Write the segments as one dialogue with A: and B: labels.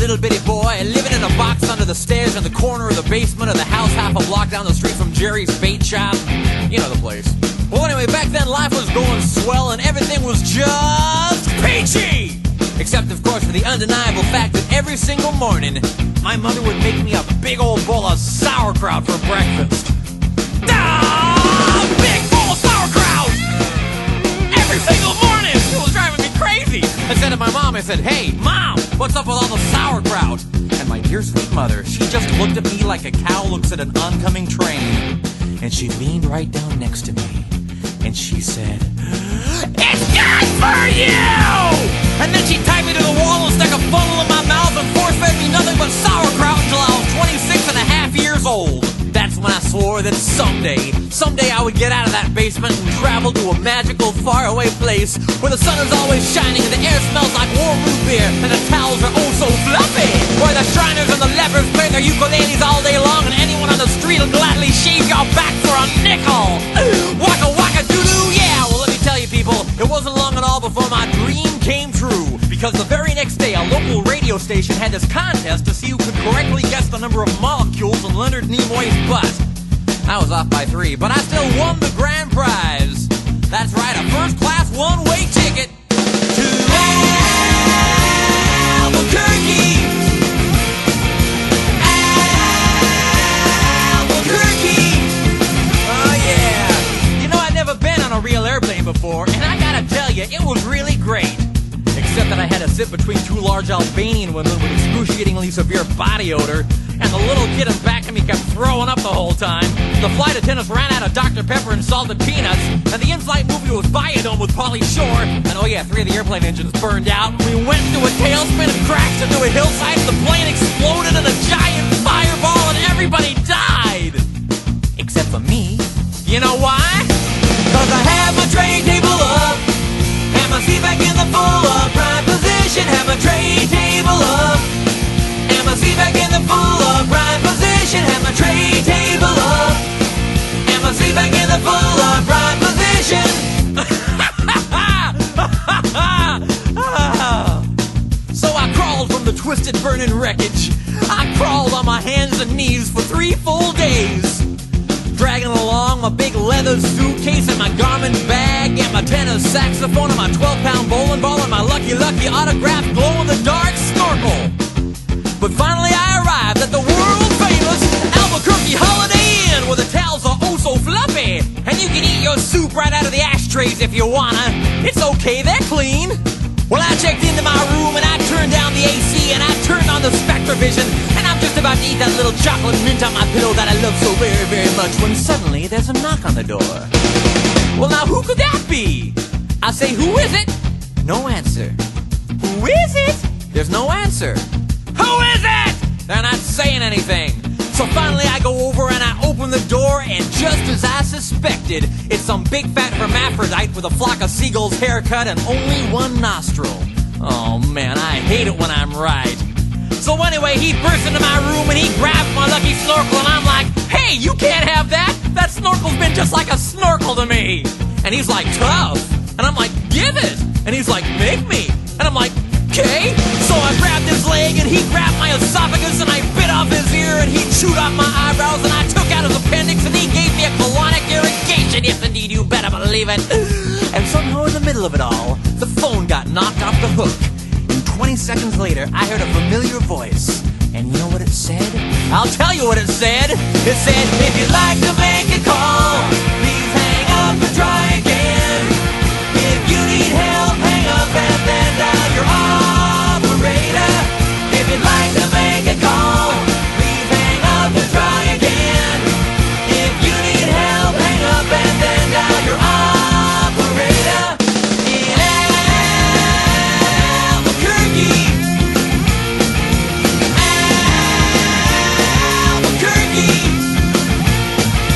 A: little bitty boy living in a box under the stairs in the corner of the basement of the house half a block down the street from Jerry's bait shop. You know the place. Well, anyway, back then life was going swell and everything was just peachy! Except, of course, for the undeniable fact that every single morning, my mother would make me a big old bowl of sauerkraut for breakfast. Big bowl of sauerkraut! Every single morning! It was driving me crazy! I said to my mom, I said, "Hey, Mom, what's up with all the sauerkraut?" And my dear sweet mother, she just looked at me like a cow looks at an oncoming train. And she leaned right down next to me. And she said, "It's good for you!" And then she tied me to the wall and stuck a funnel in my mouth and force-fed me nothing but sauerkraut until I was 26 and a half years old. That's when I swore that someday I would get out of that basement and travel to a magical, faraway place where the sun is always shining and the air smells like warm root beer and the towels are oh so fluffy. Where the Shriners and the lepers play their ukuleles all day long and anyone on the street will gladly shave your back for a nickel. Waka waka doo-doo, yeah! Well, let me tell you people, it wasn't long at all before my dream came true. Because the very next day, a local radio station had this contest to see who could correctly guess the number of molecules in Leonard Nimoy's butt. I was off by 3, but I still won the grand prize. That's right, a first-class one-way ticket to Albuquerque. Albuquerque. Oh, yeah. You know, I'd never been on a real airplane before, and I gotta tell you, it was really great. Except that I had to sit between 2 large Albanian women with excruciatingly severe body odor, and the little kid in back of me kept throwing up the whole time. The flight attendants ran out of Dr. Pepper and salted peanuts, and the in-flight movie was Biodome with Pauly Shore, and oh yeah, 3 of the airplane engines burned out, and we went into a tailspin and crashed into a hillside, and the plane exploded in a giant fireball, and everybody died! Except for me. You know why? 'Cause I had my tray table up, and my seat back in the full upright position. Have my tray table up, and my seat back in the full upright position. Have my tray table up, and my seat back in the full upright position. So I crawled from the twisted burning wreckage. I crawled on my hands and knees for 3 full days, dragging along my big leather suitcase and my garment bag and my tenor saxophone and my 12-pound bowling ball and my lucky autographed glow-in-the-dark snorkel. But finally I arrived at the world-famous Albuquerque Holiday Inn where the towels are oh so fluffy and you can eat your soup right out of the ashtrays if you wanna. It's okay, they're clean. Well, I checked into my room and I turned down the AC and I turned on the Spectrovision and I'm just about to eat that little chocolate mint on my pillow that I love so very, very much when suddenly there's a knock on the door. Well, now who could that be? I say, who is it? No answer. Who is it? There's no answer. Who is it? They're not saying anything. So finally I go over and I open the door and just as I suspected, it's some big fat hermaphrodite with a flock of seagulls haircut and only one nostril. Oh man, I hate it when I'm right. So anyway, he burst into my room and he grabbed my lucky snorkel and I'm like, "Hey, you can't have that! That snorkel's been just like a snorkel to me!" And he's like, "Tough." And I'm like, "Give it!" And he's like, "Make me!" And I'm like, "Okay." So I grabbed his leg and he grabbed my esophagus and I bit off his ear and he chewed off my eyebrows and I took out his appendix and he gave me a colonic irrigation. Yes indeed, you better believe it. And somehow in the middle of it all, the phone got knocked off the hook. And 20 seconds later, I heard a familiar voice. And you know what it said? I'll tell you what it said. It said, "If you'd like to make a call, please hang up and try again. If you need help, hang up and then dial your operator. If you'd like to make a call, please hang up and try again. If you need help, hang up and then dial your operator." In Albuquerque, Albuquerque.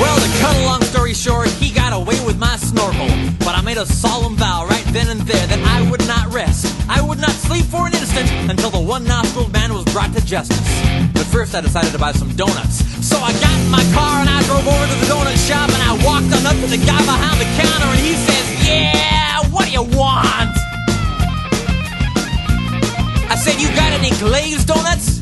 A: Well, to cut a long story short, he got away with my snorkel. But I made a solemn vow right then and there that I would not rest. I would not sleep for an instant until the one-nostriled man was brought to justice. But first I decided to buy some donuts. So I got in my car and I drove over to the donut shop and I walked on up to the guy behind the counter and he says, "Yeah, what do you want?" I said, you got any glazed donuts?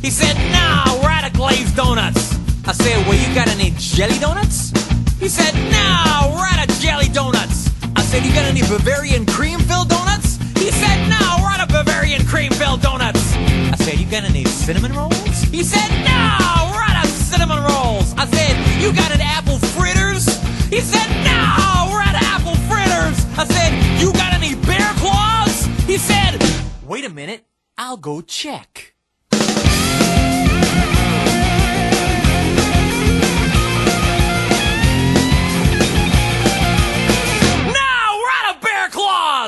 A: He said, no, we're out of glazed donuts. I said, well, you got any jelly donuts? He said, no, we're out of jelly donuts. I said, you got any Bavarian cream-filled donuts? He said, no, we're out of Bavarian cream-filled donuts. I said, you got any cinnamon rolls? He said, no, we're out of cinnamon rolls. I said, you got an apple fritters? He said, no, we're out of apple fritters. I said, you got any bear claws? He said, wait a minute, I'll go check.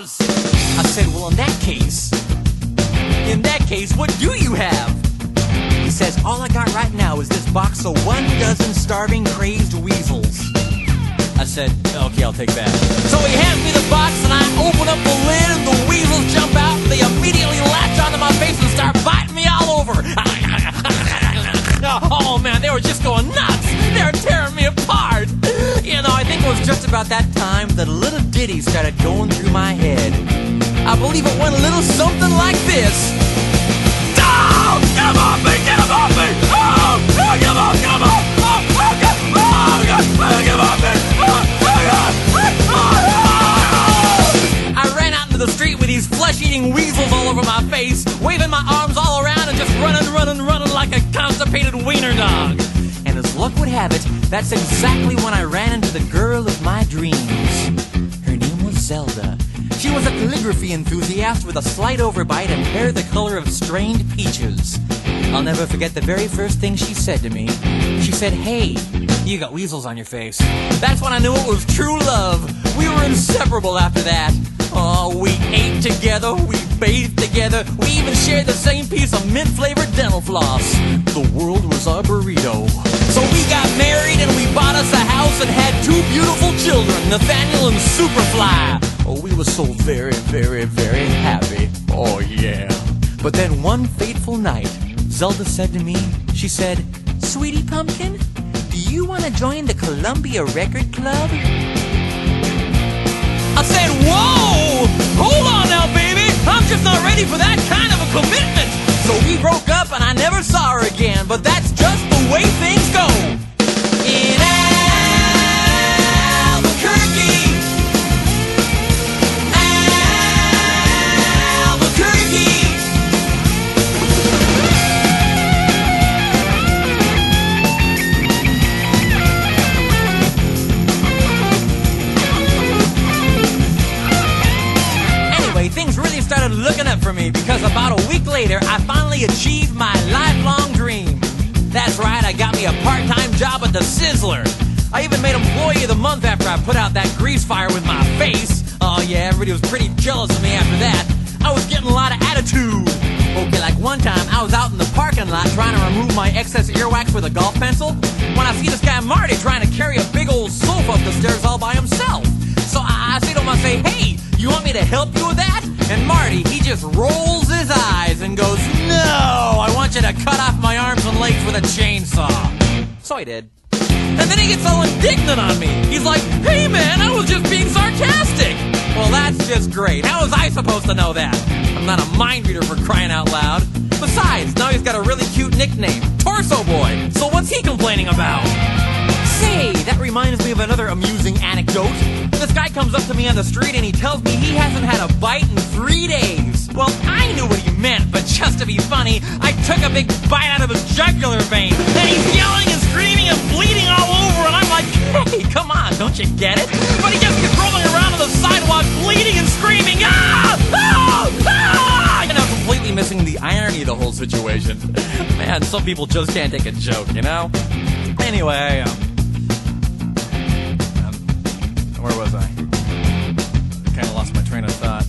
A: I said, well, in that case, what do you have? He says, all I got right now is this box of 12 starving, crazed weasels. I said, okay, I'll take that. So he hands me the box, and I open up the lid, and the weasels jump out, and they immediately latch onto my face and start biting me all over. Oh, man, they were just going nuts. They were tearing me apart. You know, I think it was just about that time that a little ditty started going through my head. I believe it went a little something like this. Oh, get him off me! Get him off me! Oh, get him off! Get him off! Oh, get him off! Get him off me! I ran out into the street with these flesh-eating weasels all over my face, waving my arms all around and just running like a constipated wiener dog. And as luck would have it, that's exactly when I ran into the girl of my dreams. Her name was Zelda. She was a calligraphy enthusiast with a slight overbite and hair the color of strained peaches. I'll never forget the very first thing she said to me. She said, hey, you got weasels on your face. That's when I knew it was true love. We were inseparable after that. Oh, we ate together, we bathed together, we even shared the same piece of mint-flavored dental floss. The world was our burrito. So we got married and we bought us a house and had 2 beautiful children, Nathaniel and Superfly. Oh, we were so very, very, very happy. Oh, yeah. But then one fateful night, Zelda said to me, she said, Sweetie Pumpkin, do you want to join the Columbia Record Club? I said, whoa! Hold on now, baby! I'm just not ready for that kind of a commitment! So we broke up and I never saw her again, but that's just the way things go! In Albuquerque! Things really started looking up for me because about a week later, I finally achieved my lifelong dream. That's right, I got me a part-time job at the Sizzler. I even made Employee of the Month after I put out that grease fire with my face. Oh yeah, everybody was pretty jealous of me after that. I was getting a lot of attitude. Okay, like one time, I was out in the parking lot trying to remove my excess earwax with a golf pencil when I see this guy Marty trying to carry a big old sofa up the stairs all by himself. So I say to him, I say, hey, you want me to help you with that? And Marty, he just rolls his eyes and goes, no, I want you to cut off my arms and legs with a chainsaw. So I did. And then he gets all indignant on me. He's like, hey man, I was just being sarcastic. Well, that's just great. How was I supposed to know that? I'm not a mind reader for crying out loud. Besides, now he's got a really cute nickname, Torso Boy. So what's he complaining about? Say, that reminds me of another amusing anecdote. This guy comes up to me on the street and he tells me he hasn't had a bite in 3 days. Well, I knew what he meant, but just to be funny, I took a big bite out of his jugular vein. And he's yelling and screaming and bleeding all over, and I'm like, hey, come on, don't you get it? But he just keeps rolling around on the sidewalk, bleeding and screaming, ah! Ah! Ah! And I'm completely missing the irony of the whole situation. Man, some people just can't take a joke, you know? Anyway, where was I? Kind of lost my train of thought.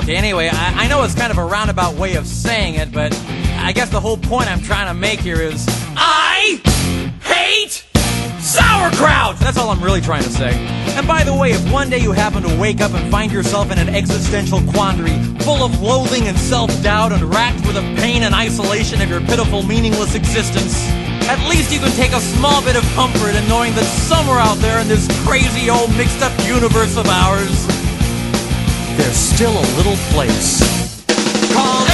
A: Okay, anyway, I know it's kind of a roundabout way of saying it, but I guess the whole point I'm trying to make here is I hate sauerkraut! That's all I'm really trying to say. And by the way, if one day you happen to wake up and find yourself in an existential quandary, full of loathing and self-doubt and racked with the pain and isolation of your pitiful, meaningless existence, at least you can take a small bit of comfort in knowing that somewhere out there in this crazy old mixed-up universe of ours, there's still a little place. Call